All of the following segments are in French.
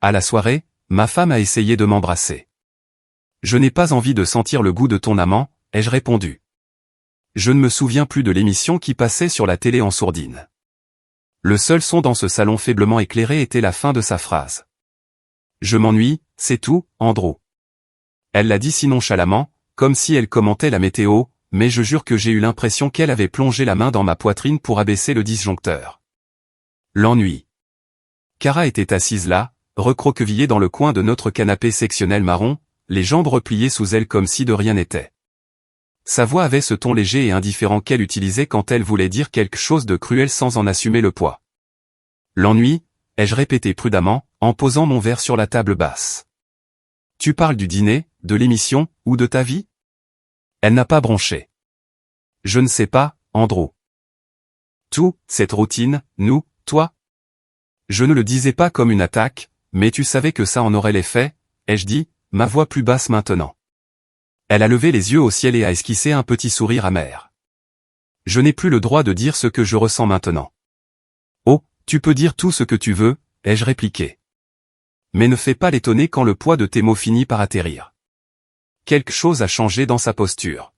À la soirée, ma femme a essayé de m'embrasser. Je n'ai pas envie de sentir le goût de ton amant, ai-je répondu. Je ne me souviens plus de l'émission qui passait sur la télé en sourdine. Le seul son dans ce salon faiblement éclairé était la fin de sa phrase. Je m'ennuie, c'est tout, Andrew. Elle l'a dit si nonchalamment, comme si elle commentait la météo, mais je jure que j'ai eu l'impression qu'elle avait plongé la main dans ma poitrine pour abaisser le disjoncteur. L'ennui. Kara était assise là, recroquevillée dans le coin de notre canapé sectionnel marron, les jambes repliées sous elle comme si de rien n'était. Sa voix avait ce ton léger et indifférent qu'elle utilisait quand elle voulait dire quelque chose de cruel sans en assumer le poids. L'ennui, ai-je répété prudemment, en posant mon verre sur la table basse. Tu parles du dîner, de l'émission, ou de ta vie? Elle n'a pas bronché. Je ne sais pas, Andrew. Tout, cette routine, nous, toi? Je ne le disais pas comme une attaque, mais tu savais que ça en aurait l'effet, ai-je dit, ma voix plus basse maintenant. Elle a levé les yeux au ciel et a esquissé un petit sourire amer. Je n'ai plus le droit de dire ce que je ressens maintenant. Oh, tu peux dire tout ce que tu veux, ai-je répliqué. Mais ne fais pas l'étonner quand le poids de tes mots finit par atterrir. Quelque chose a changé dans sa posture.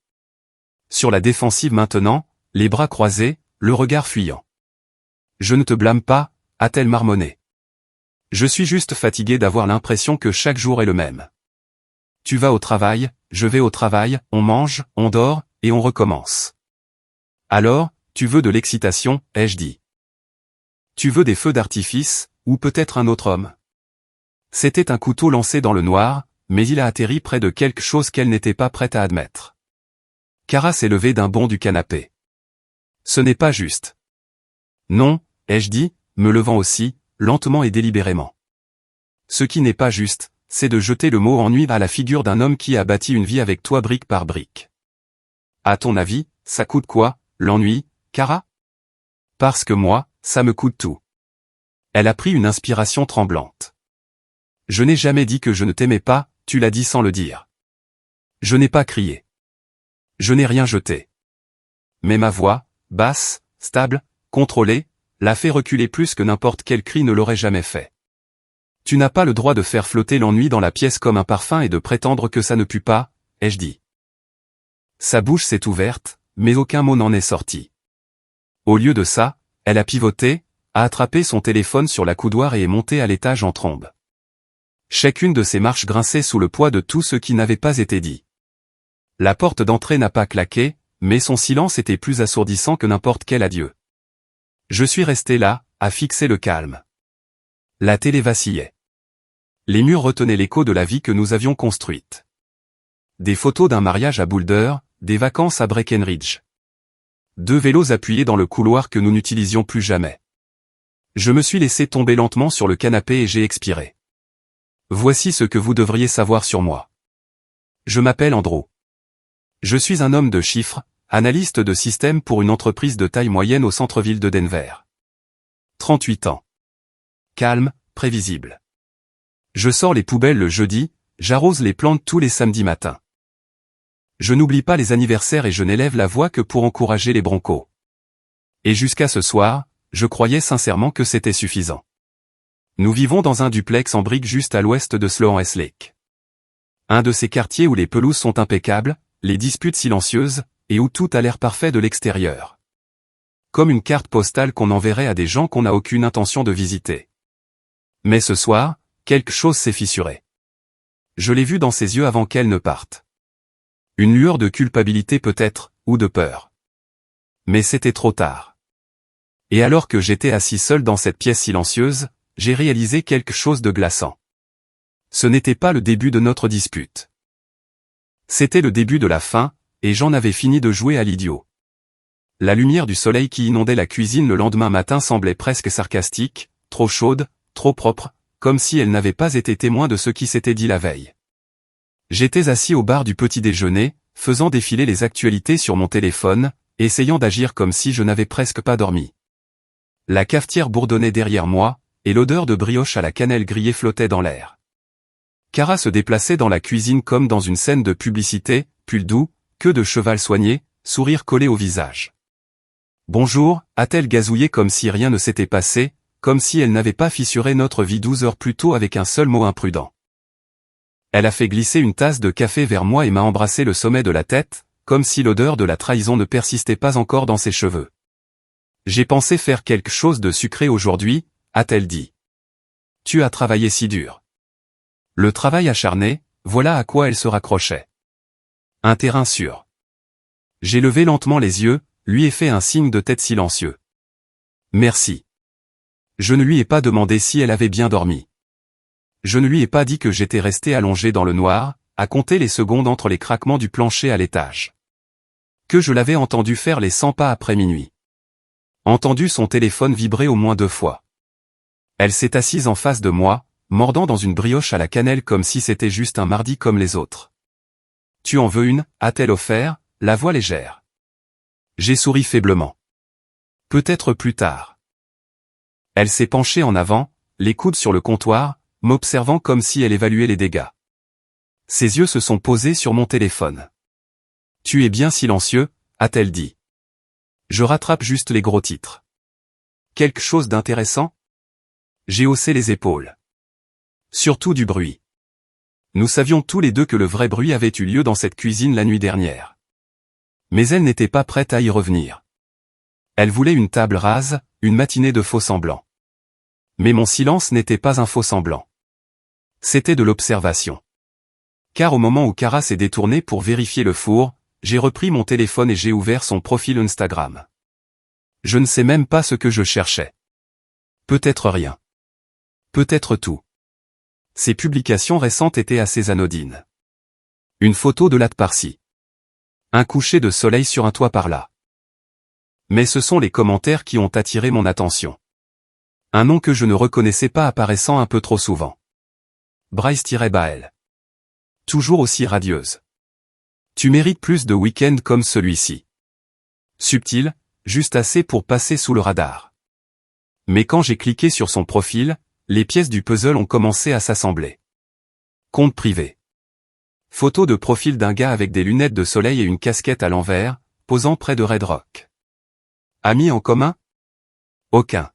Sur la défensive maintenant, les bras croisés, le regard fuyant. Je ne te blâme pas, a-t-elle marmonné. Je suis juste fatigué d'avoir l'impression que chaque jour est le même. Tu vas au travail, je vais au travail, on mange, on dort, et on recommence. Alors, tu veux de l'excitation, ai-je dit. Tu veux des feux d'artifice, ou peut-être un autre homme. C'était un couteau lancé dans le noir, mais il a atterri près de quelque chose qu'elle n'était pas prête à admettre. Kara s'est levée d'un bond du canapé. Ce n'est pas juste. Non, ai-je dit, me levant aussi, lentement et délibérément. Ce qui n'est pas juste, c'est de jeter le mot ennui à la figure d'un homme qui a bâti une vie avec toi brique par brique. À ton avis, ça coûte quoi, l'ennui, Kara? Parce que moi, ça me coûte tout. Elle a pris une inspiration tremblante. Je n'ai jamais dit que je ne t'aimais pas, tu l'as dit sans le dire. Je n'ai pas crié. Je n'ai rien jeté. Mais ma voix, basse, stable, contrôlée, l'a fait reculer plus que n'importe quel cri ne l'aurait jamais fait. Tu n'as pas le droit de faire flotter l'ennui dans la pièce comme un parfum et de prétendre que ça ne pue pas, ai-je dit. Sa bouche s'est ouverte, mais aucun mot n'en est sorti. Au lieu de ça, elle a pivoté, a attrapé son téléphone sur la coudoir et est montée à l'étage en trombe. Chacune de ses marches grinçait sous le poids de tout ce qui n'avait pas été dit. La porte d'entrée n'a pas claqué, mais son silence était plus assourdissant que n'importe quel adieu. Je suis resté là, à fixer le calme. La télé vacillait. Les murs retenaient l'écho de la vie que nous avions construite. Des photos d'un mariage à Boulder, des vacances à Breckenridge. 2 vélos appuyés dans le couloir que nous n'utilisions plus jamais. Je me suis laissé tomber lentement sur le canapé et j'ai expiré. Voici ce que vous devriez savoir sur moi. Je m'appelle Andrew. Je suis un homme de chiffres, analyste de système pour une entreprise de taille moyenne au centre-ville de Denver. 38 ans. Calme, prévisible. Je sors les poubelles le jeudi, j'arrose les plantes tous les samedis matins. Je n'oublie pas les anniversaires et je n'élève la voix que pour encourager les Broncos. Et jusqu'à ce soir, je croyais sincèrement que c'était suffisant. Nous vivons dans un duplex en briques juste à l'ouest de Sloan Lake. Un de ces quartiers où les pelouses sont impeccables, les disputes silencieuses, et où tout a l'air parfait de l'extérieur. Comme une carte postale qu'on enverrait à des gens qu'on n'a aucune intention de visiter. Mais ce soir, quelque chose s'est fissuré. Je l'ai vu dans ses yeux avant qu'elle ne parte. Une lueur de culpabilité peut-être, ou de peur. Mais c'était trop tard. Et alors que j'étais assis seul dans cette pièce silencieuse, j'ai réalisé quelque chose de glaçant. Ce n'était pas le début de notre dispute. C'était le début de la fin, et j'en avais fini de jouer à l'idiot. La lumière du soleil qui inondait la cuisine le lendemain matin semblait presque sarcastique, trop chaude, trop propre, comme si elle n'avait pas été témoin de ce qui s'était dit la veille. J'étais assis au bar du petit déjeuner, faisant défiler les actualités sur mon téléphone, essayant d'agir comme si je n'avais presque pas dormi. La cafetière bourdonnait derrière moi, et l'odeur de brioche à la cannelle grillée flottait dans l'air. Kara se déplaçait dans la cuisine comme dans une scène de publicité, pull doux, queue de cheval soigné, sourire collé au visage. Bonjour, a-t-elle gazouillé comme si rien ne s'était passé, comme si elle n'avait pas fissuré notre vie 12 heures plus tôt avec un seul mot imprudent. Elle a fait glisser une tasse de café vers moi et m'a embrassé le sommet de la tête, comme si l'odeur de la trahison ne persistait pas encore dans ses cheveux. J'ai pensé faire quelque chose de sucré aujourd'hui, a-t-elle dit. Tu as travaillé si dur. Le travail acharné, voilà à quoi elle se raccrochait. Un terrain sûr. J'ai levé lentement les yeux, lui ai fait un signe de tête silencieux. Merci. Je ne lui ai pas demandé si elle avait bien dormi. Je ne lui ai pas dit que j'étais resté allongé dans le noir, à compter les secondes entre les craquements du plancher à l'étage. Que je l'avais entendu faire les 100 pas après minuit. Entendu son téléphone vibrer au moins 2 fois. Elle s'est assise en face de moi, mordant dans une brioche à la cannelle comme si c'était juste un mardi comme les autres. Tu en veux une, a-t-elle offert, la voix légère. J'ai souri faiblement. Peut-être plus tard. Elle s'est penchée en avant, les coudes sur le comptoir, m'observant comme si elle évaluait les dégâts. Ses yeux se sont posés sur mon téléphone. Tu es bien silencieux, a-t-elle dit. Je rattrape juste les gros titres. Quelque chose d'intéressant? J'ai haussé les épaules. Surtout du bruit. Nous savions tous les deux que le vrai bruit avait eu lieu dans cette cuisine la nuit dernière. Mais elle n'était pas prête à y revenir. Elle voulait une table rase, une matinée de faux-semblants. Mais mon silence n'était pas un faux-semblant. C'était de l'observation. Car au moment où Cara s'est détournée pour vérifier le four, j'ai repris mon téléphone et j'ai ouvert son profil Instagram. Je ne sais même pas ce que je cherchais. Peut-être rien. Peut-être tout. Ses publications récentes étaient assez anodines. Une photo de latte par-ci. Un coucher de soleil sur un toit par-là. Mais ce sont les commentaires qui ont attiré mon attention. Un nom que je ne reconnaissais pas apparaissant un peu trop souvent. Bryce-Bael. Toujours aussi radieuse. Tu mérites plus de week-ends comme celui-ci. Subtil, juste assez pour passer sous le radar. Mais quand j'ai cliqué sur son profil, les pièces du puzzle ont commencé à s'assembler. Compte privé. Photo de profil d'un gars avec des lunettes de soleil et une casquette à l'envers, posant près de Red Rock. Amis en commun? Aucun.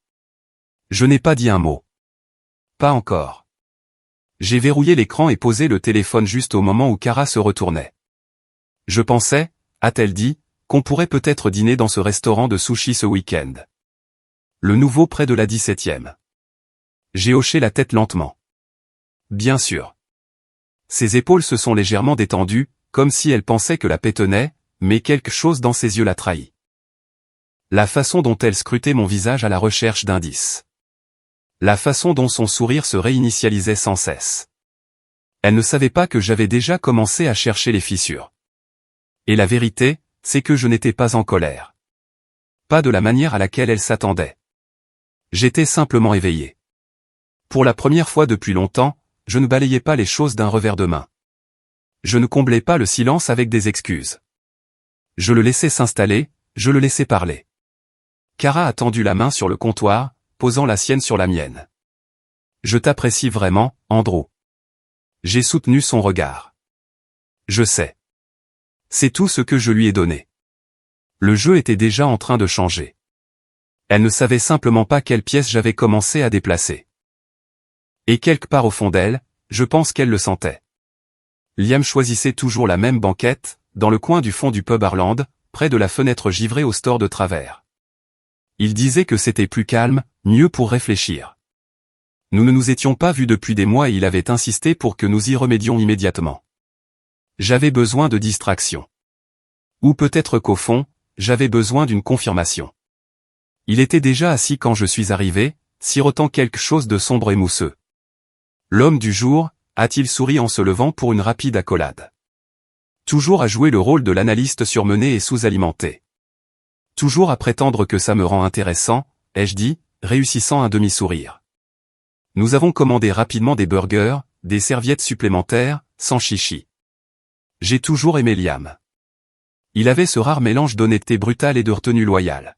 Je n'ai pas dit un mot. Pas encore. J'ai verrouillé l'écran et posé le téléphone juste au moment où Cara se retournait. Je pensais, a-t-elle dit, qu'on pourrait peut-être dîner dans ce restaurant de sushi ce week-end. Le nouveau près de la 17e. J'ai hoché la tête lentement. Bien sûr. Ses épaules se sont légèrement détendues, comme si elle pensait que la paix tenait, mais quelque chose dans ses yeux la trahit. La façon dont elle scrutait mon visage à la recherche d'indices. La façon dont son sourire se réinitialisait sans cesse. Elle ne savait pas que j'avais déjà commencé à chercher les fissures. Et la vérité, c'est que je n'étais pas en colère. Pas de la manière à laquelle elle s'attendait. J'étais simplement éveillé. Pour la première fois depuis longtemps, je ne balayais pas les choses d'un revers de main. Je ne comblais pas le silence avec des excuses. Je le laissais s'installer, je le laissais parler. Cara a tendu la main sur le comptoir, posant la sienne sur la mienne. Je t'apprécie vraiment, Andrew. J'ai soutenu son regard. Je sais. C'est tout ce que je lui ai donné. Le jeu était déjà en train de changer. Elle ne savait simplement pas quelle pièce j'avais commencé à déplacer. Et quelque part au fond d'elle, je pense qu'elle le sentait. Liam choisissait toujours la même banquette, dans le coin du fond du pub Harland, près de la fenêtre givrée au store de travers. Il disait que c'était plus calme, mieux pour réfléchir. Nous ne nous étions pas vus depuis des mois et il avait insisté pour que nous y remédions immédiatement. J'avais besoin de distraction. Ou peut-être qu'au fond, j'avais besoin d'une confirmation. Il était déjà assis quand je suis arrivé, sirotant quelque chose de sombre et mousseux. L'homme du jour, a-t-il souri en se levant pour une rapide accolade. Toujours à jouer le rôle de l'analyste surmené et sous-alimenté. Toujours à prétendre que ça me rend intéressant, ai-je dit, réussissant un demi-sourire. Nous avons commandé rapidement des burgers, des serviettes supplémentaires, sans chichi. J'ai toujours aimé Liam. Il avait ce rare mélange d'honnêteté brutale et de retenue loyale.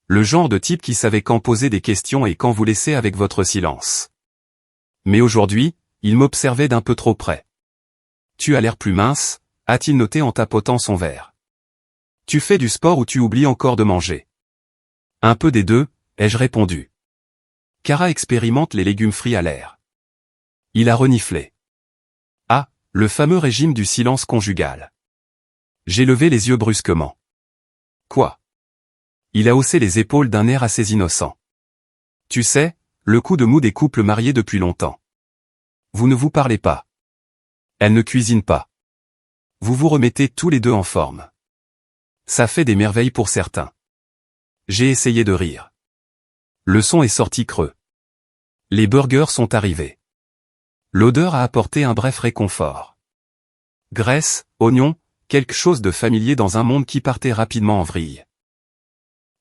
Le genre de type qui savait quand poser des questions et quand vous laisser avec votre silence. Mais aujourd'hui, il m'observait d'un peu trop près. Tu as l'air plus mince, a-t-il noté en tapotant son verre. Tu fais du sport ou tu oublies encore de manger? Un peu des deux, ai-je répondu. Kara expérimente les légumes frits à l'air. Il a reniflé. Ah, le fameux régime du silence conjugal. J'ai levé les yeux brusquement. Quoi? Il a haussé les épaules d'un air assez innocent. Tu sais, le coup de mou des couples mariés depuis longtemps. Vous ne vous parlez pas. Elle ne cuisine pas. Vous vous remettez tous les deux en forme. Ça fait des merveilles pour certains. J'ai essayé de rire. Le son est sorti creux. Les burgers sont arrivés. L'odeur a apporté un bref réconfort. Graisse, oignons, quelque chose de familier dans un monde qui partait rapidement en vrille.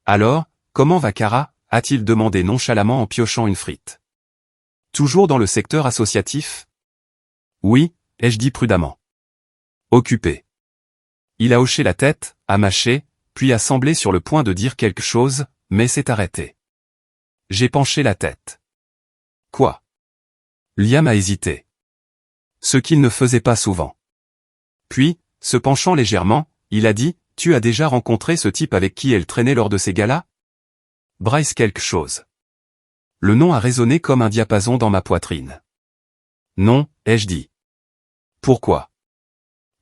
Alors, comment va Kara? A-t-il demandé nonchalamment en piochant une frite. Toujours dans le secteur associatif? Oui, ai-je dit prudemment. Occupé. Il a hoché la tête, a mâché, puis a semblé sur le point de dire quelque chose, mais s'est arrêté. J'ai penché la tête. Quoi? Liam a hésité. Ce qu'il ne faisait pas souvent. Puis, se penchant légèrement, il a dit, « Tu as déjà rencontré ce type avec qui elle traînait lors de ces galas ?» Bryce quelque chose. Le nom a résonné comme un diapason dans ma poitrine. Non, ai-je dit. Pourquoi?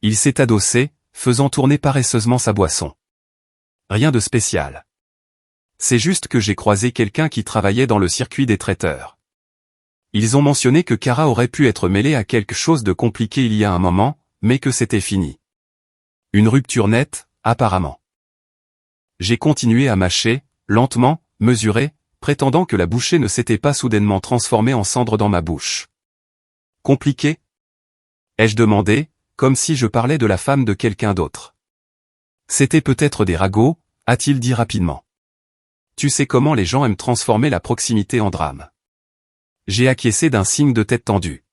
Il s'est adossé, faisant tourner paresseusement sa boisson. Rien de spécial. C'est juste que j'ai croisé quelqu'un qui travaillait dans le circuit des traiteurs. Ils ont mentionné que Kara aurait pu être mêlée à quelque chose de compliqué il y a un moment, mais que c'était fini. Une rupture nette, apparemment. J'ai continué à mâcher, lentement, mesuré, prétendant que la bouchée ne s'était pas soudainement transformée en cendre dans ma bouche. Compliqué? Ai-je demandé, comme si je parlais de la femme de quelqu'un d'autre. C'était peut-être des ragots, a-t-il dit rapidement. Tu sais comment les gens aiment transformer la proximité en drame. J'ai acquiescé d'un signe de tête tendue.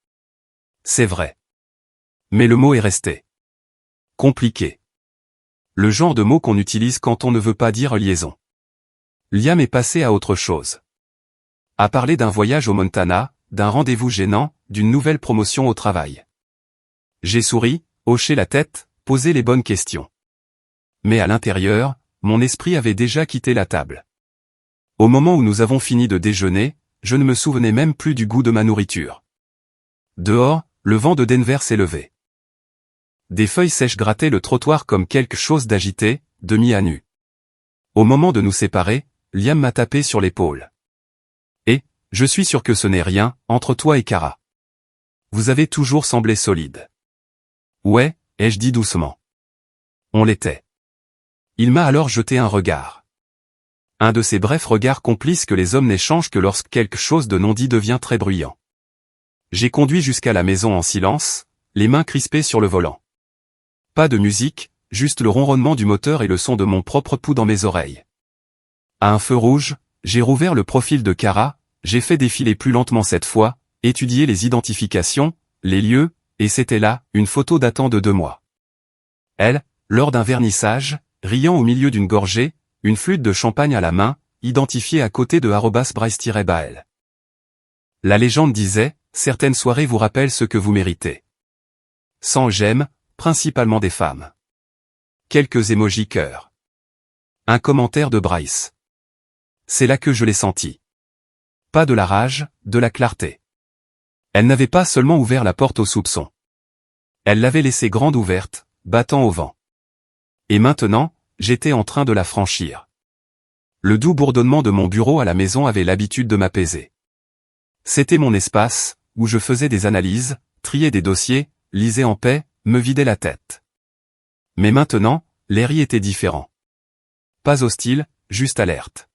C'est vrai. Mais le mot est resté. Compliqué. Le genre de mot qu'on utilise quand on ne veut pas dire liaison. Liam est passé à autre chose. A parlé d'un voyage au Montana, d'un rendez-vous gênant, d'une nouvelle promotion au travail. J'ai souri, hoché la tête, posé les bonnes questions. Mais à l'intérieur, mon esprit avait déjà quitté la table. Au moment où nous avons fini de déjeuner, je ne me souvenais même plus du goût de ma nourriture. Dehors, le vent de Denver s'est levé. Des feuilles sèches grattaient le trottoir comme quelque chose d'agité, demi à nu. Au moment de nous séparer, Liam m'a tapé sur l'épaule. Et, je suis sûr que ce n'est rien, entre toi et Kara. Vous avez toujours semblé solide. Ouais, ai-je dit doucement. On l'était. Il m'a alors jeté un regard. Un de ces brefs regards complices que les hommes n'échangent que lorsque quelque chose de non dit devient très bruyant. J'ai conduit jusqu'à la maison en silence, les mains crispées sur le volant. Pas de musique, juste le ronronnement du moteur et le son de mon propre pouls dans mes oreilles. À un feu rouge, j'ai rouvert le profil de Kara, j'ai fait défiler plus lentement cette fois, étudier les identifications, les lieux, et c'était là, une photo datant de 2 mois. Elle, lors d'un vernissage, riant au milieu d'une gorgée, une flûte de champagne à la main, identifiée à côté de @Bryce-Bael. La légende disait, certaines soirées vous rappellent ce que vous méritez. Sans j'aime, principalement des femmes. Quelques émojis cœur. Un commentaire de Bryce. C'est là que je l'ai senti. Pas de la rage, de la clarté. Elle n'avait pas seulement ouvert la porte au soupçon. Elle l'avait laissée grande ouverte, battant au vent. Et maintenant, j'étais en train de la franchir. Le doux bourdonnement de mon bureau à la maison avait l'habitude de m'apaiser. C'était mon espace, où je faisais des analyses, triais des dossiers, lisais en paix, me vidais la tête. Mais maintenant, l'air y était différent. Pas hostile, juste alerte.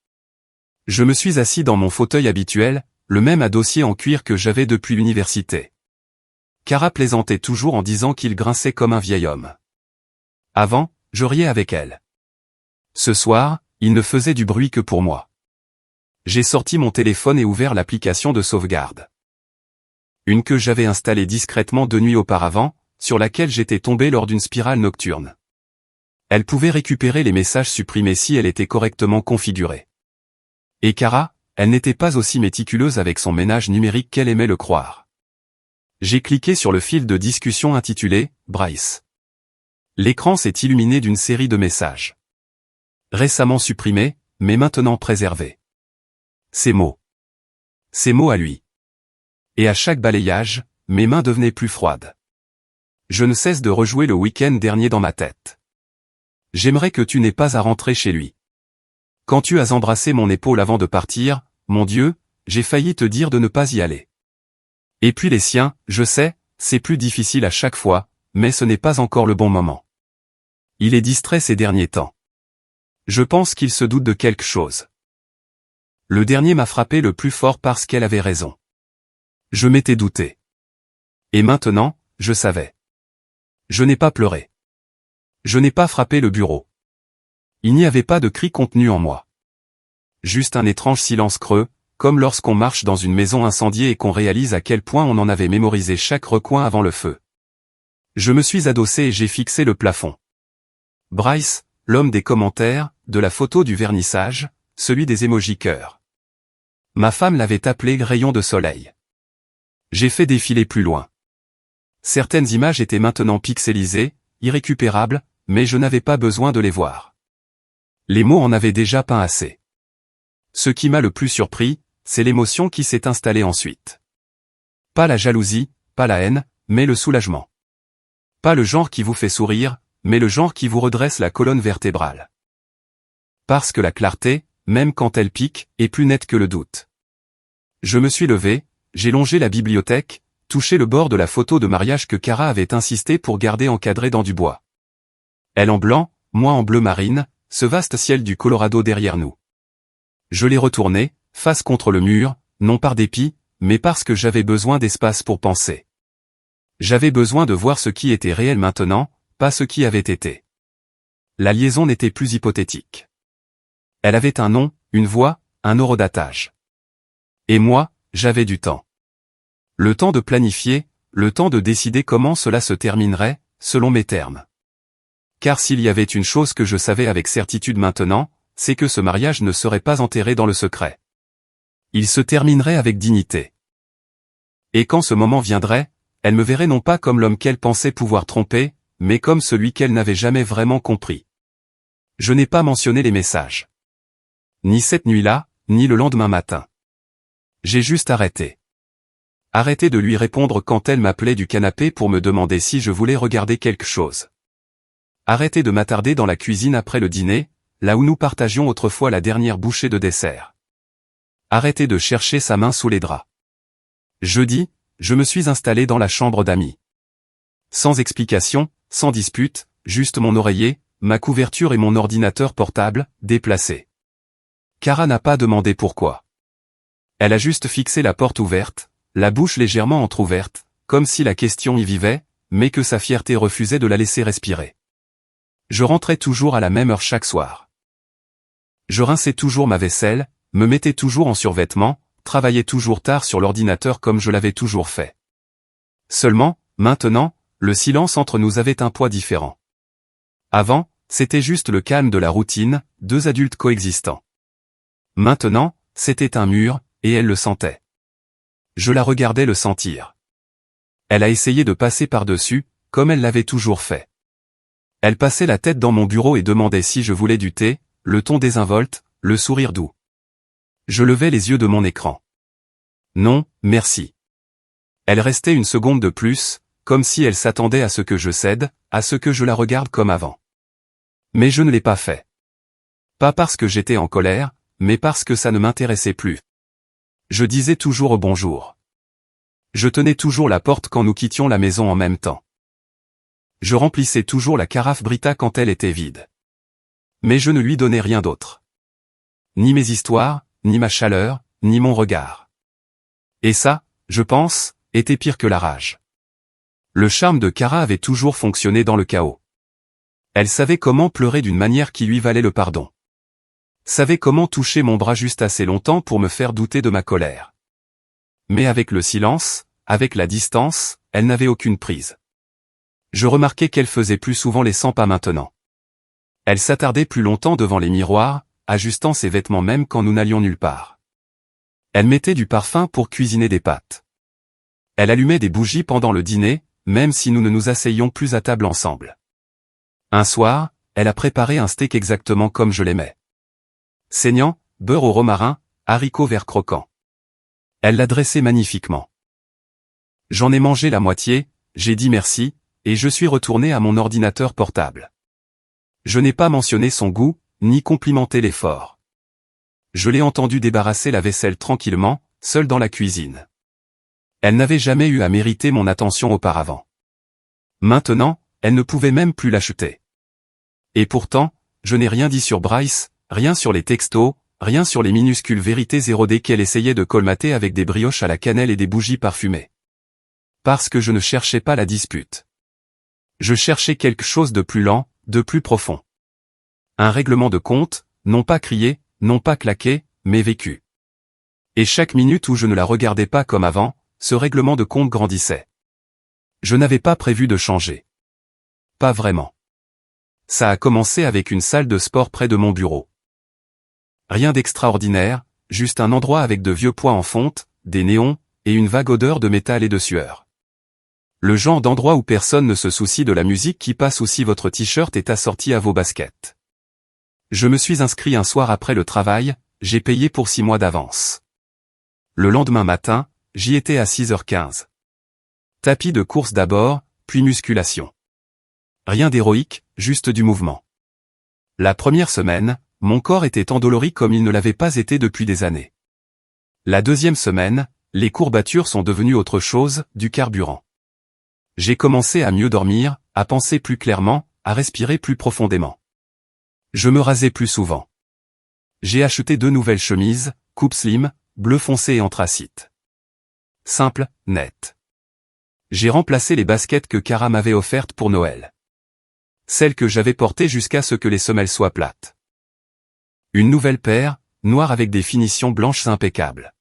Je me suis assis dans mon fauteuil habituel, le même à dossier en cuir que j'avais depuis l'université. Kara plaisantait toujours en disant qu'il grinçait comme un vieil homme. Avant, je riais avec elle. Ce soir, il ne faisait du bruit que pour moi. J'ai sorti mon téléphone et ouvert l'application de sauvegarde. Une que j'avais installée discrètement 2 nuits auparavant, sur laquelle j'étais tombé lors d'une spirale nocturne. Elle pouvait récupérer les messages supprimés si elle était correctement configurée. Et Kara, elle n'était pas aussi méticuleuse avec son ménage numérique qu'elle aimait le croire. J'ai cliqué sur le fil de discussion intitulé « Bryce ». L'écran s'est illuminé d'une série de messages. Récemment supprimés, mais maintenant préservés. Ces mots. Ses mots à lui. Et à chaque balayage, mes mains devenaient plus froides. Je ne cesse de rejouer le week-end dernier dans ma tête. J'aimerais que tu n'aies pas à rentrer chez lui. Quand tu as embrassé mon épaule avant de partir, mon Dieu, j'ai failli te dire de ne pas y aller. Et puis les siens, je sais, c'est plus difficile à chaque fois, mais ce n'est pas encore le bon moment. Il est distrait ces derniers temps. Je pense qu'il se doute de quelque chose. Le dernier m'a frappé le plus fort parce qu'elle avait raison. Je m'étais douté. Et maintenant, je savais. Je n'ai pas pleuré. Je n'ai pas frappé le bureau. Il n'y avait pas de cri contenu en moi. Juste un étrange silence creux, comme lorsqu'on marche dans une maison incendiée et qu'on réalise à quel point on en avait mémorisé chaque recoin avant le feu. Je me suis adossé et j'ai fixé le plafond. Bryce, l'homme des commentaires, de la photo du vernissage, celui des émojis cœur. Ma femme l'avait appelé rayon de soleil. J'ai fait défiler plus loin. Certaines images étaient maintenant pixelisées, irrécupérables, mais je n'avais pas besoin de les voir. Les mots en avaient déjà peint assez. Ce qui m'a le plus surpris, c'est l'émotion qui s'est installée ensuite. Pas la jalousie, pas la haine, mais le soulagement. Pas le genre qui vous fait sourire, mais le genre qui vous redresse la colonne vertébrale. Parce que la clarté, même quand elle pique, est plus nette que le doute. Je me suis levé, j'ai longé la bibliothèque, touché le bord de la photo de mariage que Cara avait insisté pour garder encadrée dans du bois. Elle en blanc, moi en bleu marine, ce vaste ciel du Colorado derrière nous. Je l'ai retourné, face contre le mur, non par dépit, mais parce que j'avais besoin d'espace pour penser. J'avais besoin de voir ce qui était réel maintenant, pas ce qui avait été. La liaison n'était plus hypothétique. Elle avait un nom, une voix, un horodatage. Et moi, j'avais du temps. Le temps de planifier, le temps de décider comment cela se terminerait, selon mes termes. Car s'il y avait une chose que je savais avec certitude maintenant, c'est que ce mariage ne serait pas enterré dans le secret. Il se terminerait avec dignité. Et quand ce moment viendrait, elle me verrait non pas comme l'homme qu'elle pensait pouvoir tromper, mais comme celui qu'elle n'avait jamais vraiment compris. Je n'ai pas mentionné les messages. Ni cette nuit-là, ni le lendemain matin. J'ai juste arrêté. Arrêté de lui répondre quand elle m'appelait du canapé pour me demander si je voulais regarder quelque chose. Arrêté de m'attarder dans la cuisine après le dîner, là où nous partagions autrefois la dernière bouchée de dessert. Arrêté de chercher sa main sous les draps. Jeudi, je me suis installé dans la chambre d'amis. Sans explication, sans dispute, juste mon oreiller, ma couverture et mon ordinateur portable, déplacés. Cara n'a pas demandé pourquoi. Elle a juste fixé la porte ouverte, la bouche légèrement entr'ouverte, comme si la question y vivait, mais que sa fierté refusait de la laisser respirer. Je rentrais toujours à la même heure chaque soir. Je rinçais toujours ma vaisselle, me mettais toujours en survêtement, travaillais toujours tard sur l'ordinateur comme je l'avais toujours fait. Seulement, maintenant, le silence entre nous avait un poids différent. Avant, c'était juste le calme de la routine, deux adultes coexistants. Maintenant, c'était un mur, et elle le sentait. Je la regardais le sentir. Elle a essayé de passer par-dessus, comme elle l'avait toujours fait. Elle passait la tête dans mon bureau et demandait si je voulais du thé, le ton désinvolte, le sourire doux. Je levais les yeux de mon écran. Non, merci. Elle restait une seconde de plus, comme si elle s'attendait à ce que je cède, à ce que je la regarde comme avant. Mais je ne l'ai pas fait. Pas parce que j'étais en colère, mais parce que ça ne m'intéressait plus. Je disais toujours au bonjour. Je tenais toujours la porte quand nous quittions la maison en même temps. Je remplissais toujours la carafe Brita quand elle était vide. Mais je ne lui donnais rien d'autre. Ni mes histoires, ni ma chaleur, ni mon regard. Et ça, je pense, était pire que la rage. Le charme de Cara avait toujours fonctionné dans le chaos. Elle savait comment pleurer d'une manière qui lui valait le pardon. Savait comment toucher mon bras juste assez longtemps pour me faire douter de ma colère. Mais avec le silence, avec la distance, elle n'avait aucune prise. Je remarquais qu'elle faisait plus souvent les 100 pas maintenant. Elle s'attardait plus longtemps devant les miroirs, ajustant ses vêtements même quand nous n'allions nulle part. Elle mettait du parfum pour cuisiner des pâtes. Elle allumait des bougies pendant le dîner, même si nous ne nous asseyions plus à table ensemble. Un soir, elle a préparé un steak exactement comme je l'aimais. Saignant, beurre au romarin, haricots verts croquants. Elle l'a dressé magnifiquement. J'en ai mangé la moitié, j'ai dit merci, et je suis retourné à mon ordinateur portable. Je n'ai pas mentionné son goût, ni complimenté l'effort. Je l'ai entendu débarrasser la vaisselle tranquillement, seule dans la cuisine. Elle n'avait jamais eu à mériter mon attention auparavant. Maintenant, elle ne pouvait même plus l'acheter. Et pourtant, je n'ai rien dit sur Bryce, rien sur les textos, rien sur les minuscules vérités érodées qu'elle essayait de colmater avec des brioches à la cannelle et des bougies parfumées. Parce que je ne cherchais pas la dispute. Je cherchais quelque chose de plus lent, de plus profond. Un règlement de compte, non pas crié, non pas claqué, mais vécu. Et chaque minute où je ne la regardais pas comme avant, ce règlement de compte grandissait. Je n'avais pas prévu de changer. Pas vraiment. Ça a commencé avec une salle de sport près de mon bureau. Rien d'extraordinaire, juste un endroit avec de vieux poids en fonte, des néons, et une vague odeur de métal et de sueur. Le genre d'endroit où personne ne se soucie de la musique qui passe ou si votre t-shirt est assorti à vos baskets. Je me suis inscrit un soir après le travail, j'ai payé pour 6 mois d'avance. Le lendemain matin, j'y étais à 6h15. Tapis de course d'abord, puis musculation. Rien d'héroïque, juste du mouvement. La première semaine, mon corps était endolori comme il ne l'avait pas été depuis des années. La deuxième semaine, les courbatures sont devenues autre chose, du carburant. J'ai commencé à mieux dormir, à penser plus clairement, à respirer plus profondément. Je me rasais plus souvent. J'ai acheté 2 nouvelles chemises, coupe slim, bleu foncé et anthracite. Simple, net. J'ai remplacé les baskets que Cara m'avait offertes pour Noël. Celles que j'avais portées jusqu'à ce que les semelles soient plates. Une nouvelle paire, noire avec des finitions blanches impeccables.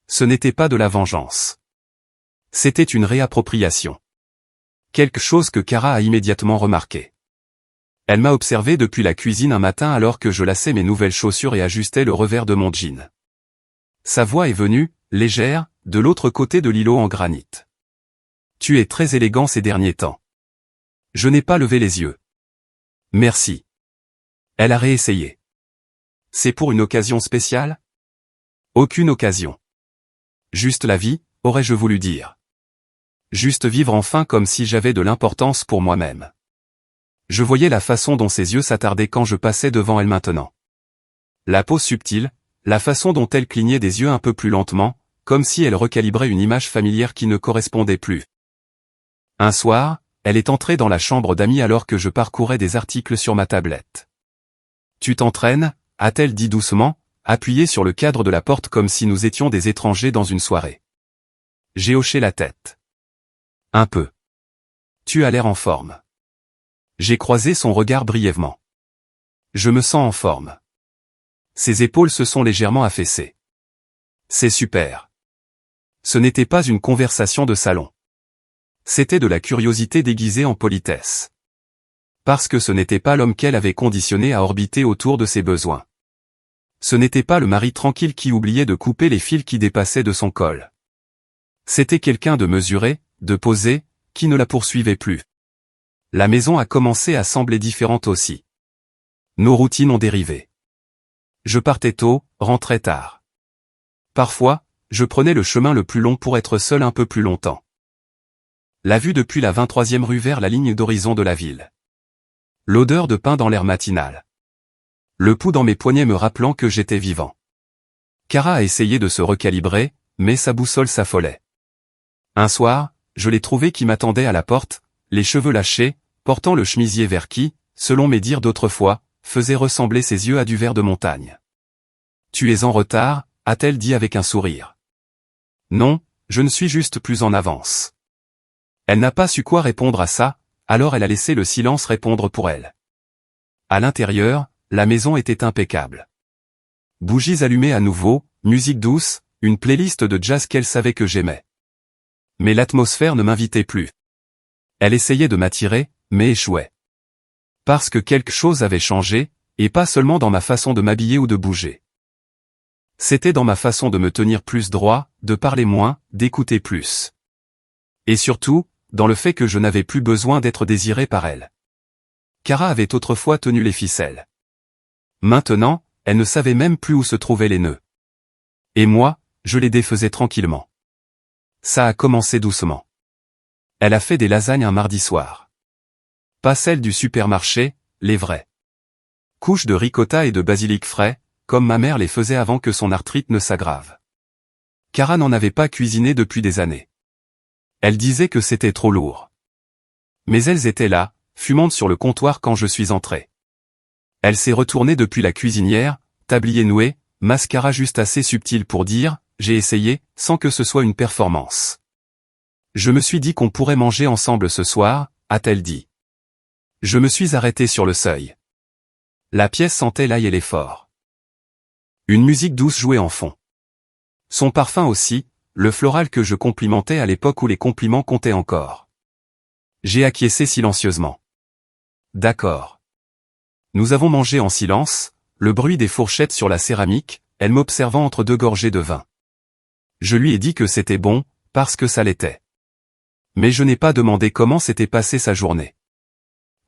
Ce n'était pas de la vengeance. C'était une réappropriation. Quelque chose que Cara a immédiatement remarqué. Elle m'a observé depuis la cuisine un matin alors que je lassais mes nouvelles chaussures et ajustais le revers de mon jean. Sa voix est venue, légère, de l'autre côté de l'îlot en granit. Tu es très élégant ces derniers temps. Je n'ai pas levé les yeux. Merci. Elle a réessayé. C'est pour une occasion spéciale? Aucune occasion. Juste la vie, aurais-je voulu dire. Juste vivre enfin comme si j'avais de l'importance pour moi-même. Je voyais la façon dont ses yeux s'attardaient quand je passais devant elle maintenant. La pose subtile, la façon dont elle clignait des yeux un peu plus lentement, comme si elle recalibrait une image familière qui ne correspondait plus. Un soir, elle est entrée dans la chambre d'amis alors que je parcourais des articles sur ma tablette. « Tu t'entraînes ?» a-t-elle dit doucement, appuyée sur le cadre de la porte comme si nous étions des étrangers dans une soirée. J'ai hoché la tête. Un peu. Tu as l'air en forme. J'ai croisé son regard brièvement. Je me sens en forme. Ses épaules se sont légèrement affaissées. C'est super. Ce n'était pas une conversation de salon. C'était de la curiosité déguisée en politesse. Parce que ce n'était pas l'homme qu'elle avait conditionné à orbiter autour de ses besoins. Ce n'était pas le mari tranquille qui oubliait de couper les fils qui dépassaient de son col. C'était quelqu'un de mesuré, de posé, qui ne la poursuivait plus. La maison a commencé à sembler différente aussi. Nos routines ont dérivé. Je partais tôt, rentrais tard. Parfois, je prenais le chemin le plus long pour être seul un peu plus longtemps. La vue depuis la 23e rue vers la ligne d'horizon de la ville. L'odeur de pain dans l'air matinal. Le pouls dans mes poignets me rappelant que j'étais vivant. Cara a essayé de se recalibrer, mais sa boussole s'affolait. Un soir, je l'ai trouvé qui m'attendait à la porte, les cheveux lâchés, portant le chemisier vert qui, selon mes dires d'autrefois, faisait ressembler ses yeux à du verre de montagne. « Tu es en retard ?» a-t-elle dit avec un sourire. « Non, je ne suis juste plus en avance. » Elle n'a pas su quoi répondre à ça, alors elle a laissé le silence répondre pour elle. À l'intérieur, la maison était impeccable. Bougies allumées à nouveau, musique douce, une playlist de jazz qu'elle savait que j'aimais. Mais l'atmosphère ne m'invitait plus. Elle essayait de m'attirer, mais échouait. Parce que quelque chose avait changé, et pas seulement dans ma façon de m'habiller ou de bouger. C'était dans ma façon de me tenir plus droit, de parler moins, d'écouter plus. Et surtout, dans le fait que je n'avais plus besoin d'être désiré par elle. Cara avait autrefois tenu les ficelles. Maintenant, elle ne savait même plus où se trouvaient les nœuds. Et moi, je les défaisais tranquillement. Ça a commencé doucement. Elle a fait des lasagnes un mardi soir. Pas celles du supermarché, les vraies. Couches de ricotta et de basilic frais, comme ma mère les faisait avant que son arthrite ne s'aggrave. Cara n'en avait pas cuisiné depuis des années. Elle disait que c'était trop lourd. Mais elles étaient là, fumantes sur le comptoir quand je suis entré. Elle s'est retournée depuis la cuisinière, tablier noué, mascara juste assez subtil pour dire « j'ai essayé », sans que ce soit une performance. Je me suis dit qu'on pourrait manger ensemble ce soir, a-t-elle dit. Je me suis arrêté sur le seuil. La pièce sentait l'ail et l'effort. Une musique douce jouait en fond. Son parfum aussi, le floral que je complimentais à l'époque où les compliments comptaient encore. J'ai acquiescé silencieusement. D'accord. Nous avons mangé en silence, le bruit des fourchettes sur la céramique, elle m'observant entre deux gorgées de vin. Je lui ai dit que c'était bon, parce que ça l'était. Mais je n'ai pas demandé comment s'était passée sa journée.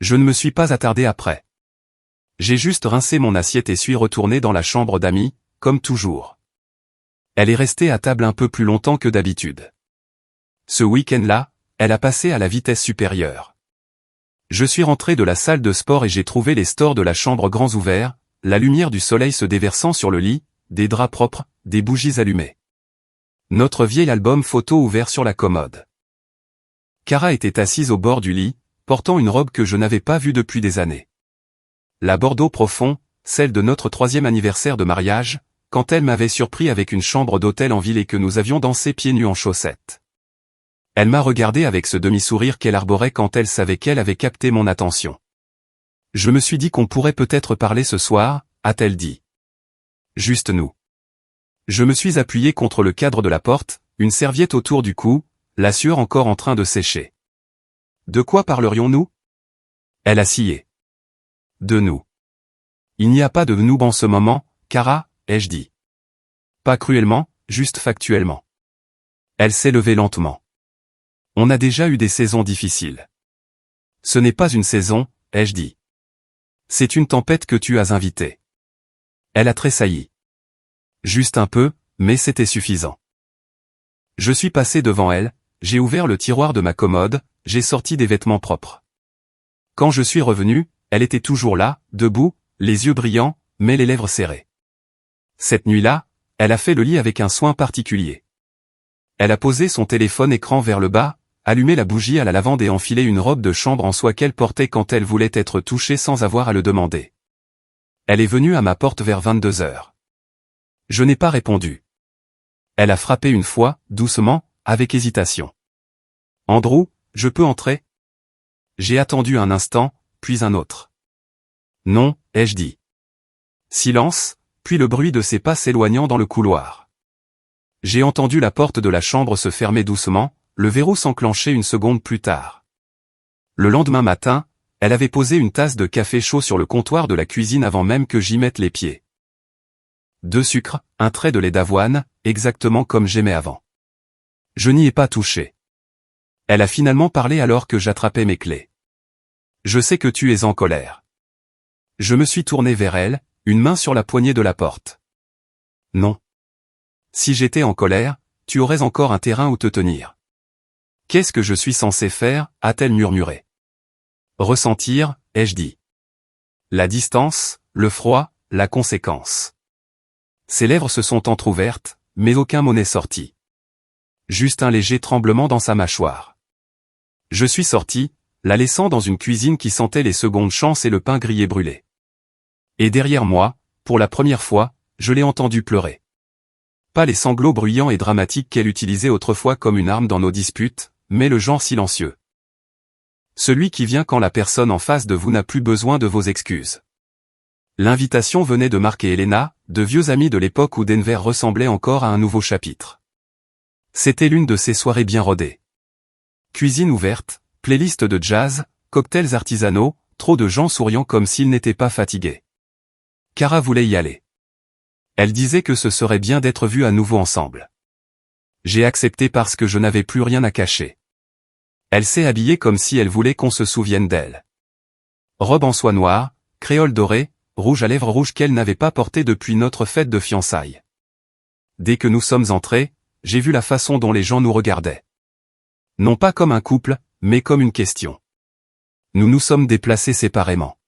Je ne me suis pas attardé après. J'ai juste rincé mon assiette et suis retourné dans la chambre d'amis, comme toujours. Elle est restée à table un peu plus longtemps que d'habitude. Ce week-end-là, elle a passé à la vitesse supérieure. Je suis rentré de la salle de sport et j'ai trouvé les stores de la chambre grands ouverts, la lumière du soleil se déversant sur le lit, des draps propres, des bougies allumées. Notre vieil album photo ouvert sur la commode. Cara était assise au bord du lit, portant une robe que je n'avais pas vue depuis des années. La bordeaux profond, celle de notre 3e anniversaire de mariage, quand elle m'avait surpris avec une chambre d'hôtel en ville et que nous avions dansé pieds nus en chaussettes. Elle m'a regardé avec ce demi-sourire qu'elle arborait quand elle savait qu'elle avait capté mon attention. Je me suis dit qu'on pourrait peut-être parler ce soir, a-t-elle dit. Juste nous. Je me suis appuyé contre le cadre de la porte, une serviette autour du cou, la sueur encore en train de sécher. De quoi parlerions-nous? Elle a scié. De nous. Il n'y a pas de nous en ce moment, Cara, ai-je dit. Pas cruellement, juste factuellement. Elle s'est levée lentement. On a déjà eu des saisons difficiles. Ce n'est pas une saison, ai-je dit. C'est une tempête que tu as invitée. Elle a tressailli. Juste un peu, mais c'était suffisant. Je suis passé devant elle, j'ai ouvert le tiroir de ma commode, j'ai sorti des vêtements propres. Quand je suis revenu, elle était toujours là, debout, les yeux brillants, mais les lèvres serrées. Cette nuit-là, elle a fait le lit avec un soin particulier. Elle a posé son téléphone écran vers le bas, allumé la bougie à la lavande et enfilé une robe de chambre en soie qu'elle portait quand elle voulait être touchée sans avoir à le demander. Elle est venue à ma porte vers 22 heures. Je n'ai pas répondu. Elle a frappé une fois, doucement, avec hésitation. « Andrew, je peux entrer ?» J'ai attendu un instant, puis un autre. « Non, ai-je dit. » Silence, puis le bruit de ses pas s'éloignant dans le couloir. J'ai entendu la porte de la chambre se fermer doucement, le verrou s'enclencher une seconde plus tard. Le lendemain matin, elle avait posé une tasse de café chaud sur le comptoir de la cuisine avant même que j'y mette les pieds. 2 sucres, un trait de lait d'avoine, exactement comme j'aimais avant. Je n'y ai pas touché. Elle a finalement parlé alors que j'attrapais mes clés. « Je sais que tu es en colère. » Je me suis tourné vers elle, une main sur la poignée de la porte. « Non. Si j'étais en colère, tu aurais encore un terrain où te tenir. »« Qu'est-ce que je suis censé faire ?» a-t-elle murmuré. « Ressentir, ai-je dit. La distance, le froid, la conséquence. » Ses lèvres se sont entr'ouvertes, mais aucun mot n'est sorti. Juste un léger tremblement dans sa mâchoire. Je suis sorti, la laissant dans une cuisine qui sentait les secondes chances et le pain grillé brûlé. Et derrière moi, pour la première fois, je l'ai entendu pleurer. Pas les sanglots bruyants et dramatiques qu'elle utilisait autrefois comme une arme dans nos disputes, mais le genre silencieux. Celui qui vient quand la personne en face de vous n'a plus besoin de vos excuses. L'invitation venait de Marc et Elena, de vieux amis de l'époque où Denver ressemblait encore à un nouveau chapitre. C'était l'une de ces soirées bien rodées. Cuisine ouverte, playlist de jazz, cocktails artisanaux, trop de gens souriant comme s'ils n'étaient pas fatigués. Cara voulait y aller. Elle disait que ce serait bien d'être vus à nouveau ensemble. J'ai accepté parce que je n'avais plus rien à cacher. Elle s'est habillée comme si elle voulait qu'on se souvienne d'elle. Robe en soie noire, créole doré, rouge à lèvres rouge qu'elle n'avait pas porté depuis notre fête de fiançailles. dès que nous sommes entrés, j'ai vu la façon dont les gens nous regardaient. Non pas comme un couple, mais comme une question. Nous nous sommes déplacés séparément.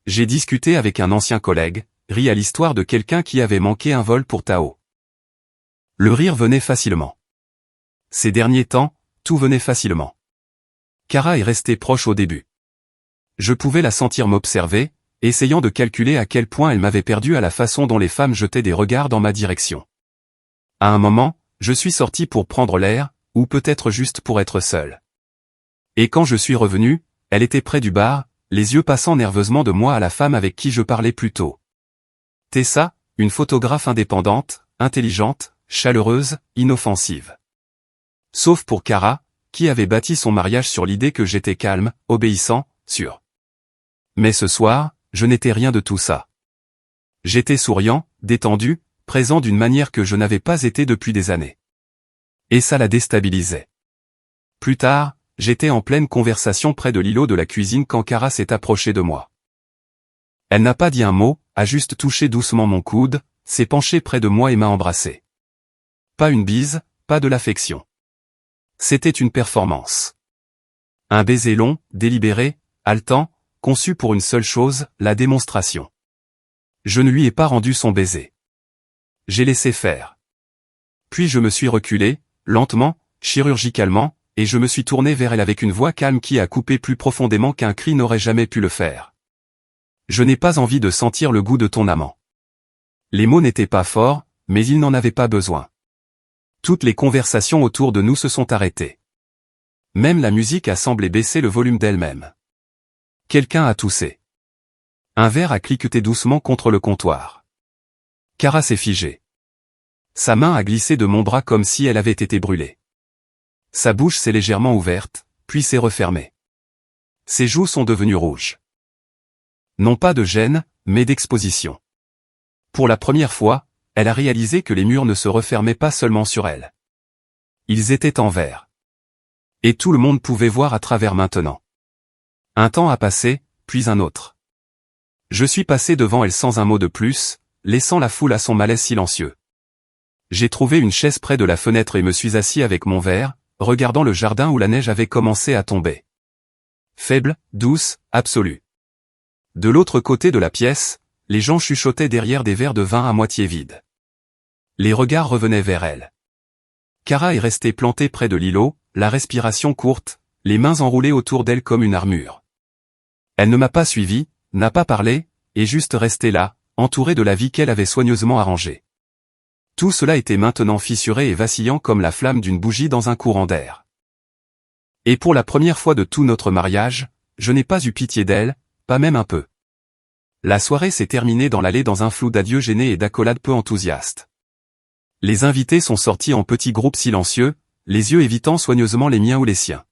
J'ai discuté avec un ancien collègue, ri à l'histoire de quelqu'un qui avait manqué un vol pour Tao. Le rire venait facilement. Ces derniers temps, tout venait facilement. Kara est restée proche au début. Je pouvais la sentir m'observer, essayant de calculer à quel point elle m'avait perdu à la façon dont les femmes jetaient des regards dans ma direction. À un moment, je suis sorti pour prendre l'air, ou peut-être juste pour être seul. Et quand je suis revenu, elle était près du bar, les yeux passant nerveusement de moi à la femme avec qui je parlais plus tôt. Tessa, une photographe indépendante, intelligente, chaleureuse, inoffensive. Sauf pour Kara, qui avait bâti son mariage sur l'idée que j'étais calme, obéissant, sûr. Mais ce soir, je n'étais rien de tout ça. J'étais souriant, détendu, présent d'une manière que je n'avais pas été depuis des années. Et ça la déstabilisait. Plus tard, j'étais en pleine conversation près de l'îlot de la cuisine quand Kara s'est approchée de moi. Elle n'a pas dit un mot, a juste touché doucement mon coude, s'est penchée près de moi et m'a embrassé. Pas une bise, pas de l'affection. C'était une performance. Un baiser long, délibéré, haletant, conçu pour une seule chose, la démonstration. Je ne lui ai pas rendu son baiser. J'ai laissé faire. Puis je me suis reculé, lentement, chirurgicalement, et je me suis tourné vers elle avec une voix calme qui a coupé plus profondément qu'un cri n'aurait jamais pu le faire. Je n'ai pas envie de sentir le goût de ton amant. Les mots n'étaient pas forts, mais ils n'en avaient pas besoin. Toutes les conversations autour de nous se sont arrêtées. Même la musique a semblé baisser le volume d'elle-même. Quelqu'un a toussé. Un verre a cliqueté doucement contre le comptoir. Kara s'est figée. Sa main a glissé de mon bras comme si elle avait été brûlée. Sa bouche s'est légèrement ouverte, puis s'est refermée. Ses joues sont devenues rouges. Non pas de gêne, mais d'exposition. Pour la première fois, elle a réalisé que les murs ne se refermaient pas seulement sur elle. Ils étaient en verre. Et tout le monde pouvait voir à travers maintenant. Un temps a passé, puis un autre. Je suis passé devant elle sans un mot de plus, laissant la foule à son malaise silencieux. J'ai trouvé une chaise près de la fenêtre et me suis assis avec mon verre, regardant le jardin où la neige avait commencé à tomber. Faible, douce, absolue. De l'autre côté de la pièce, les gens chuchotaient derrière des verres de vin à moitié vides. Les regards revenaient vers elle. Kara est restée plantée près de l'îlot, la respiration courte, les mains enroulées autour d'elle comme une armure. Elle ne m'a pas suivi, n'a pas parlé, et juste restée là, entourée de la vie qu'elle avait soigneusement arrangée. Tout cela était maintenant fissuré et vacillant comme la flamme d'une bougie dans un courant d'air. Et pour la première fois de tout notre mariage, je n'ai pas eu pitié d'elle, pas même un peu. La soirée s'est terminée dans l'allée dans un flou d'adieux gênés et d'accolades peu enthousiastes. Les invités sont sortis en petits groupes silencieux, les yeux évitant soigneusement les miens ou les siens.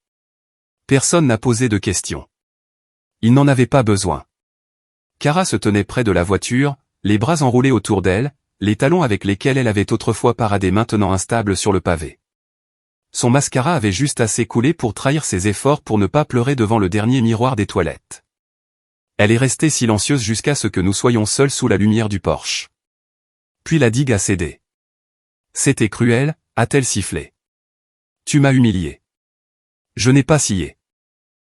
Personne n'a posé de questions. Il n'en avait pas besoin. Kara se tenait près de la voiture, les bras enroulés autour d'elle, les talons avec lesquels elle avait autrefois paradé maintenant instables sur le pavé. Son mascara avait juste assez coulé pour trahir ses efforts pour ne pas pleurer devant le dernier miroir des toilettes. Elle est restée silencieuse jusqu'à ce que nous soyons seuls sous la lumière du porche. Puis la digue a cédé. C'était cruel, a-t-elle sifflé. Tu m'as humilié. Je n'ai pas scié.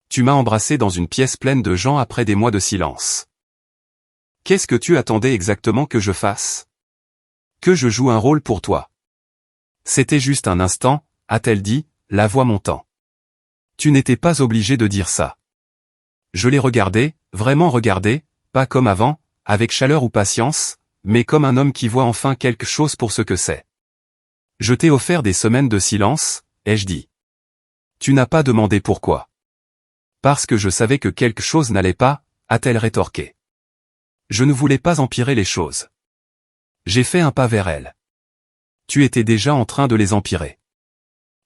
Tu m'as embrassé dans une pièce pleine de gens après des mois de silence. Qu'est-ce que tu attendais exactement que je fasse? Que je joue un rôle pour toi. C'était juste un instant, a-t-elle dit, la voix montant. Tu n'étais pas obligé de dire ça. Je l'ai regardé, vraiment regardé, pas comme avant, avec chaleur ou patience, mais comme un homme qui voit enfin quelque chose pour ce que c'est. Je t'ai offert des semaines de silence, ai-je dit. Tu n'as pas demandé pourquoi. Parce que je savais que quelque chose n'allait pas, a-t-elle rétorqué. Je ne voulais pas empirer les choses. J'ai fait un pas vers elle. Tu étais déjà en train de les empirer.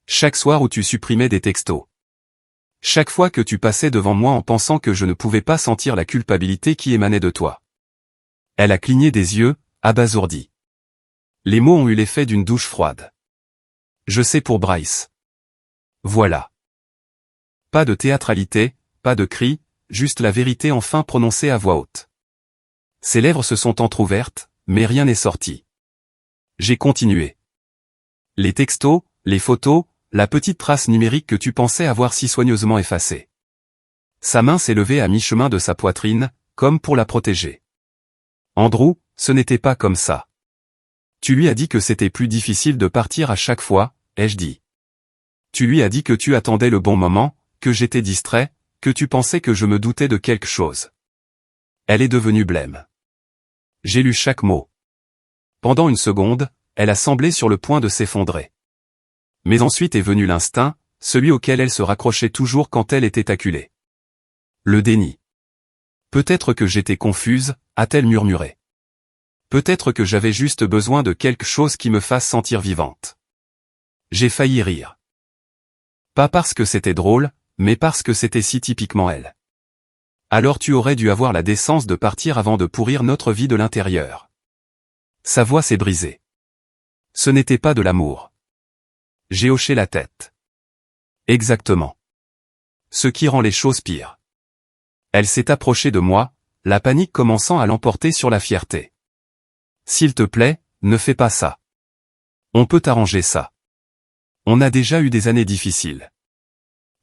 Chaque soir où tu supprimais des textos. Chaque fois que tu passais devant moi en pensant que je ne pouvais pas sentir la culpabilité qui émanait de toi. Elle a cligné des yeux, abasourdie. Les mots ont eu l'effet d'une douche froide. Je sais pour Bryce. Voilà. Pas de théâtralité, pas de cris, juste la vérité enfin prononcée à voix haute. Ses lèvres se sont entr'ouvertes, mais rien n'est sorti. J'ai continué. Les textos, les photos, la petite trace numérique que tu pensais avoir si soigneusement effacée. Sa main s'est levée à mi-chemin de sa poitrine, comme pour la protéger. Andrew, ce n'était pas comme ça. Tu lui as dit que c'était plus difficile de partir à chaque fois, ai-je dit. Tu lui as dit que tu attendais le bon moment, que j'étais distrait, que tu pensais que je me doutais de quelque chose. Elle est devenue blême. J'ai lu chaque mot. Pendant une seconde, elle a semblé sur le point de s'effondrer. Mais ensuite est venu l'instinct, celui auquel elle se raccrochait toujours quand elle était acculée. Le déni. Peut-être que j'étais confuse, a-t-elle murmuré. Peut-être que j'avais juste besoin de quelque chose qui me fasse sentir vivante. J'ai failli rire. Pas parce que c'était drôle, mais parce que c'était si typiquement elle. Alors tu aurais dû avoir la décence de partir avant de pourrir notre vie de l'intérieur. Sa voix s'est brisée. Ce n'était pas de l'amour. J'ai hoché la tête. Exactement. Ce qui rend les choses pires. Elle s'est approchée de moi, la panique commençant à l'emporter sur la fierté. S'il te plaît, ne fais pas ça. On peut arranger ça. On a déjà eu des années difficiles.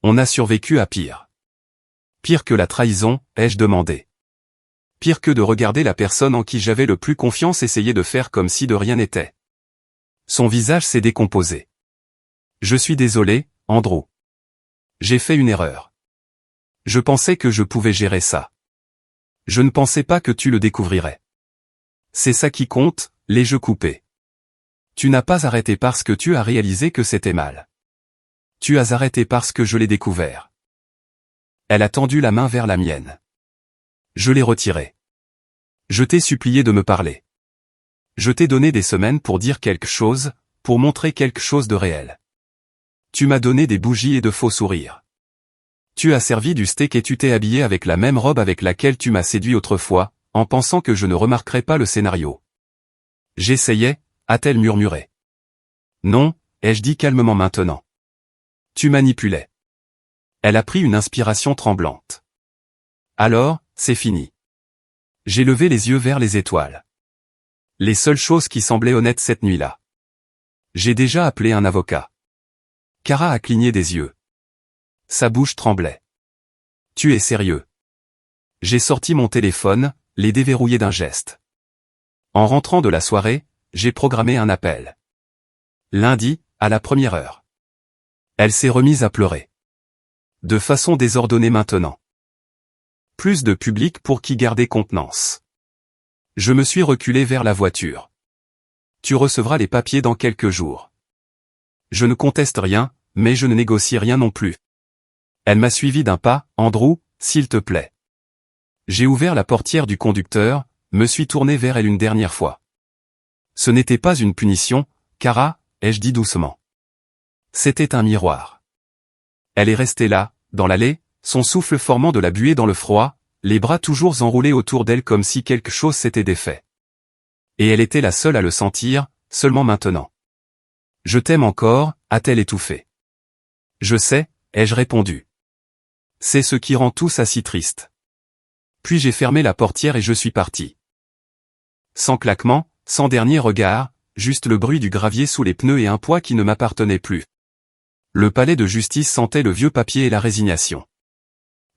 On a survécu à pire. Pire que la trahison, ai-je demandé. Pire que de regarder la personne en qui j'avais le plus confiance essayer de faire comme si de rien n'était. Son visage s'est décomposé. Je suis désolé, Andrew. J'ai fait une erreur. Je pensais que je pouvais gérer ça. Je ne pensais pas que tu le découvrirais. C'est ça qui compte, les jeux coupés. Tu n'as pas arrêté parce que tu as réalisé que c'était mal. Tu as arrêté parce que je l'ai découvert. Elle a tendu la main vers la mienne. Je l'ai retirée. Je t'ai supplié de me parler. Je t'ai donné des semaines pour dire quelque chose, pour montrer quelque chose de réel. Tu m'as donné des bougies et de faux sourires. Tu as servi du steak et tu t'es habillé avec la même robe avec laquelle tu m'as séduit autrefois, en pensant que je ne remarquerais pas le scénario. J'essayais, a-t-elle murmuré. Non, ai-je dit calmement maintenant. Tu manipulais. Elle a pris une inspiration tremblante. Alors, c'est fini. J'ai levé les yeux vers les étoiles. Les seules choses qui semblaient honnêtes cette nuit-là. J'ai déjà appelé un avocat. Kara a cligné des yeux. Sa bouche tremblait. Tu es sérieux? J'ai sorti mon téléphone, les déverrouillé d'un geste. En rentrant de la soirée, j'ai programmé un appel. Lundi, à la 1e heure. Elle s'est remise à pleurer. De façon désordonnée maintenant. Plus de public pour qui garder contenance. Je me suis reculé vers la voiture. Tu recevras les papiers dans quelques jours. Je ne conteste rien, mais je ne négocie rien non plus. Elle m'a suivi d'un pas, Andrew, s'il te plaît. J'ai ouvert la portière du conducteur, me suis tourné vers elle une dernière fois. Ce n'était pas une punition, Kara, ai-je dit doucement. C'était un miroir. Elle est restée là, dans l'allée, son souffle formant de la buée dans le froid, les bras toujours enroulés autour d'elle comme si quelque chose s'était défait. Et elle était la seule à le sentir, seulement maintenant. Je t'aime encore, a-t-elle étouffé. Je sais, ai-je répondu. C'est ce qui rend tout ça si triste. Puis j'ai fermé la portière et je suis parti. Sans claquement, sans dernier regard, juste le bruit du gravier sous les pneus et un poids qui ne m'appartenait plus. Le palais de justice sentait le vieux papier et la résignation.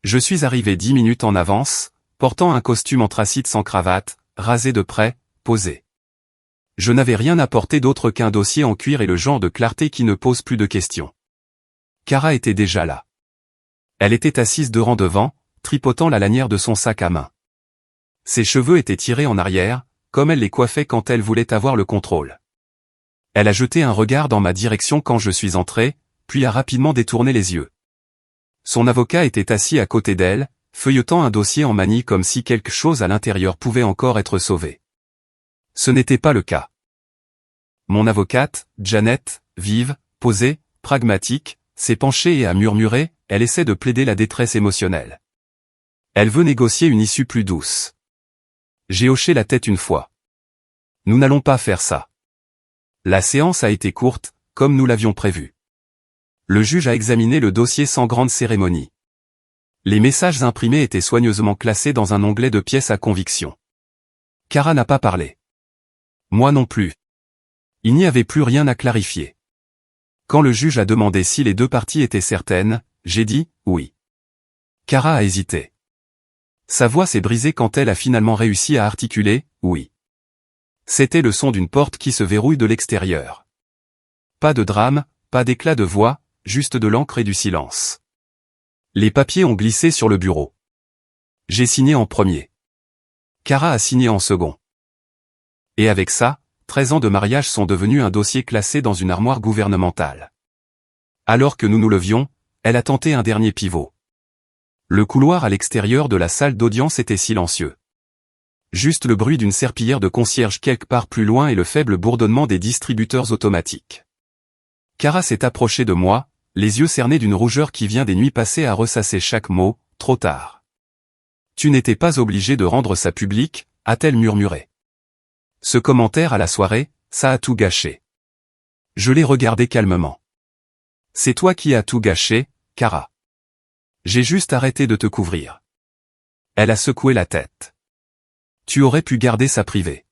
Je suis arrivé 10 minutes en avance, portant un costume anthracite sans cravate, rasé de près, posé. Je n'avais rien apporté d'autre qu'un dossier en cuir et le genre de clarté qui ne pose plus de questions. Kara était déjà là. Elle était assise 2 rangs devant, tripotant la lanière de son sac à main. Ses cheveux étaient tirés en arrière, comme elle les coiffait quand elle voulait avoir le contrôle. Elle a jeté un regard dans ma direction quand je suis entré, puis a rapidement détourné les yeux. Son avocat était assis à côté d'elle, feuilletant un dossier en manie comme si quelque chose à l'intérieur pouvait encore être sauvé. Ce n'était pas le cas. Mon avocate, Janet, vive, posée, pragmatique, s'est penchée et a murmuré, elle essaie de plaider la détresse émotionnelle. Elle veut négocier une issue plus douce. J'ai hoché la tête une fois. Nous n'allons pas faire ça. La séance a été courte, comme nous l'avions prévu. Le juge a examiné le dossier sans grande cérémonie. Les messages imprimés étaient soigneusement classés dans un onglet de pièces à conviction. Kara n'a pas parlé. Moi non plus. Il n'y avait plus rien à clarifier. Quand le juge a demandé si les deux parties étaient certaines, j'ai dit « oui ». Kara a hésité. Sa voix s'est brisée quand elle a finalement réussi à articuler « oui ». C'était le son d'une porte qui se verrouille de l'extérieur. Pas de drame, pas d'éclat de voix, juste de l'encre et du silence. Les papiers ont glissé sur le bureau. J'ai signé en premier. Kara a signé en second. Et avec ça, 13 ans de mariage sont devenus un dossier classé dans une armoire gouvernementale. Alors que nous nous levions, elle a tenté un dernier pivot. Le couloir à l'extérieur de la salle d'audience était silencieux. Juste le bruit d'une serpillière de concierge quelque part plus loin et le faible bourdonnement des distributeurs automatiques. Kara s'est approchée de moi, les yeux cernés d'une rougeur qui vient des nuits passées à ressasser chaque mot, trop tard. Tu n'étais pas obligé de rendre ça public, a-t-elle murmuré. Ce commentaire à la soirée, ça a tout gâché. Je l'ai regardé calmement. C'est toi qui as tout gâché, Kara. J'ai juste arrêté de te couvrir. Elle a secoué la tête. Tu aurais pu garder ça privé.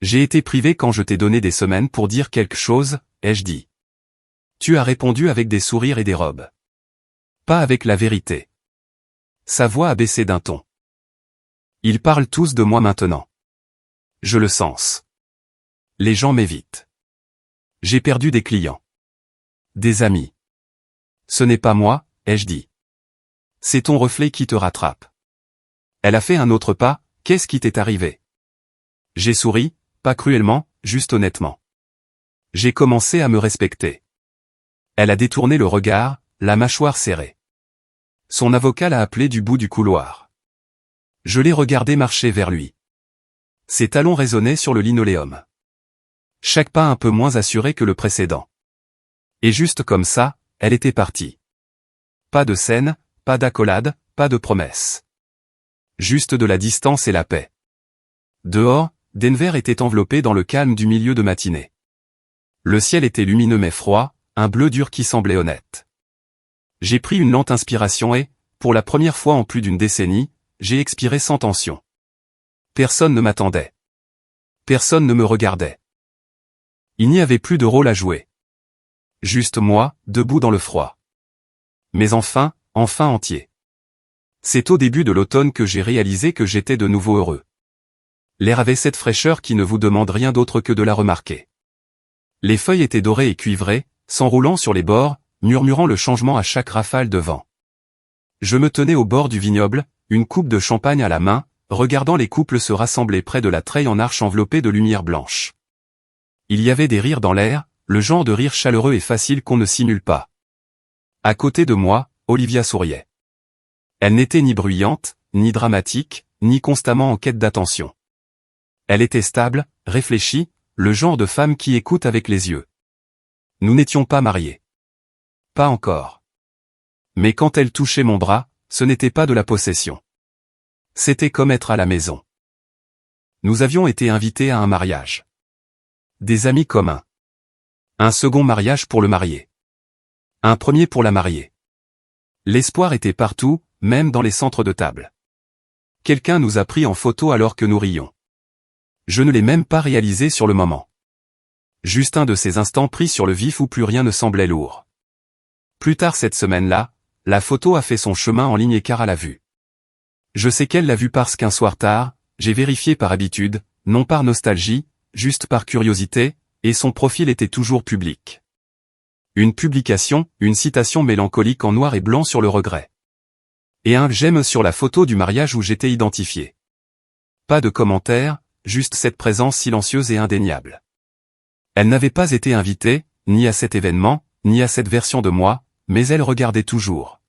J'ai été privé quand je t'ai donné des semaines pour dire quelque chose, ai-je dit. Tu as répondu avec des sourires et des robes. Pas avec la vérité. Sa voix a baissé d'un ton. Ils parlent tous de moi maintenant. Je le sens. Les gens m'évitent. J'ai perdu des clients. Des amis. Ce n'est pas moi, ai-je dit. C'est ton reflet qui te rattrape. Elle a fait un autre pas, qu'est-ce qui t'est arrivé? J'ai souri, pas cruellement, juste honnêtement. J'ai commencé à me respecter. Elle a détourné le regard, la mâchoire serrée. Son avocat l'a appelé du bout du couloir. Je l'ai regardé marcher vers lui. Ses talons résonnaient sur le linoléum. Chaque pas un peu moins assuré que le précédent. Et juste comme ça, elle était partie. Pas de scène, pas d'accolade, pas de promesses. Juste de la distance et la paix. Dehors, Denver était enveloppé dans le calme du milieu de matinée. Le ciel était lumineux mais froid, un bleu dur qui semblait honnête. J'ai pris une lente inspiration et, pour la première fois en plus d'une décennie, j'ai expiré sans tension. Personne ne m'attendait. Personne ne me regardait. Il n'y avait plus de rôle à jouer. Juste moi, debout dans le froid. Mais enfin entier. C'est au début de l'automne que j'ai réalisé que j'étais de nouveau heureux. L'air avait cette fraîcheur qui ne vous demande rien d'autre que de la remarquer. Les feuilles étaient dorées et cuivrées, s'enroulant sur les bords, murmurant le changement à chaque rafale de vent. Je me tenais au bord du vignoble, une coupe de champagne à la main, regardant les couples se rassembler près de la treille en arche enveloppée de lumière blanche. Il y avait des rires dans l'air, le genre de rire chaleureux et facile qu'on ne simule pas. À côté de moi, Olivia souriait. Elle n'était ni bruyante, ni dramatique, ni constamment en quête d'attention. Elle était stable, réfléchie, le genre de femme qui écoute avec les yeux. Nous n'étions pas mariés. Pas encore. Mais quand elle touchait mon bras, ce n'était pas de la possession. C'était comme être à la maison. Nous avions été invités à un mariage. Des amis communs. Un second mariage pour le marié. Un premier pour la mariée. L'espoir était partout, même dans les centres de table. Quelqu'un nous a pris en photo alors que nous rions. Je ne l'ai même pas réalisé sur le moment. Juste un de ces instants pris sur le vif où plus rien ne semblait lourd. Plus tard cette semaine-là, la photo a fait son chemin en ligne et Kara l'a vue. Je sais qu'elle l'a vue parce qu'un soir tard, j'ai vérifié par habitude, non par nostalgie, juste par curiosité, et son profil était toujours public. Une publication, une citation mélancolique en noir et blanc sur le regret. Et un j'aime sur la photo du mariage où j'étais identifié. Pas de commentaires, juste cette présence silencieuse et indéniable. Elle n'avait pas été invitée, ni à cet événement, ni à cette version de moi, mais elle regardait toujours.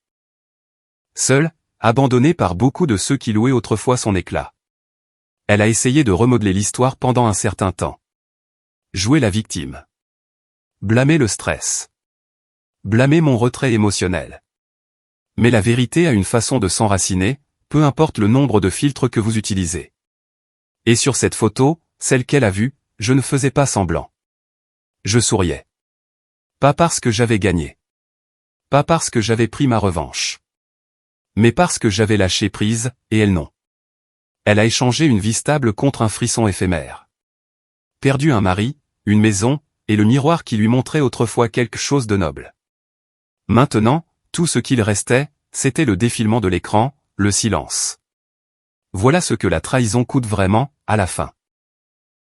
Seule, abandonnée par beaucoup de ceux qui louaient autrefois son éclat. Elle a essayé de remodeler l'histoire pendant un certain temps. Jouer la victime. Blâmer le stress. Blâmer mon retrait émotionnel. Mais la vérité a une façon de s'enraciner, peu importe le nombre de filtres que vous utilisez. Et sur cette photo, celle qu'elle a vue, je ne faisais pas semblant. Je souriais. Pas parce que j'avais gagné. Pas parce que j'avais pris ma revanche. Mais parce que j'avais lâché prise, et elle non. Elle a échangé une vie stable contre un frisson éphémère. Perdu un mari, une maison, et le miroir qui lui montrait autrefois quelque chose de noble. Maintenant, tout ce qu'il restait, c'était le défilement de l'écran, le silence. Voilà ce que la trahison coûte vraiment, à la fin.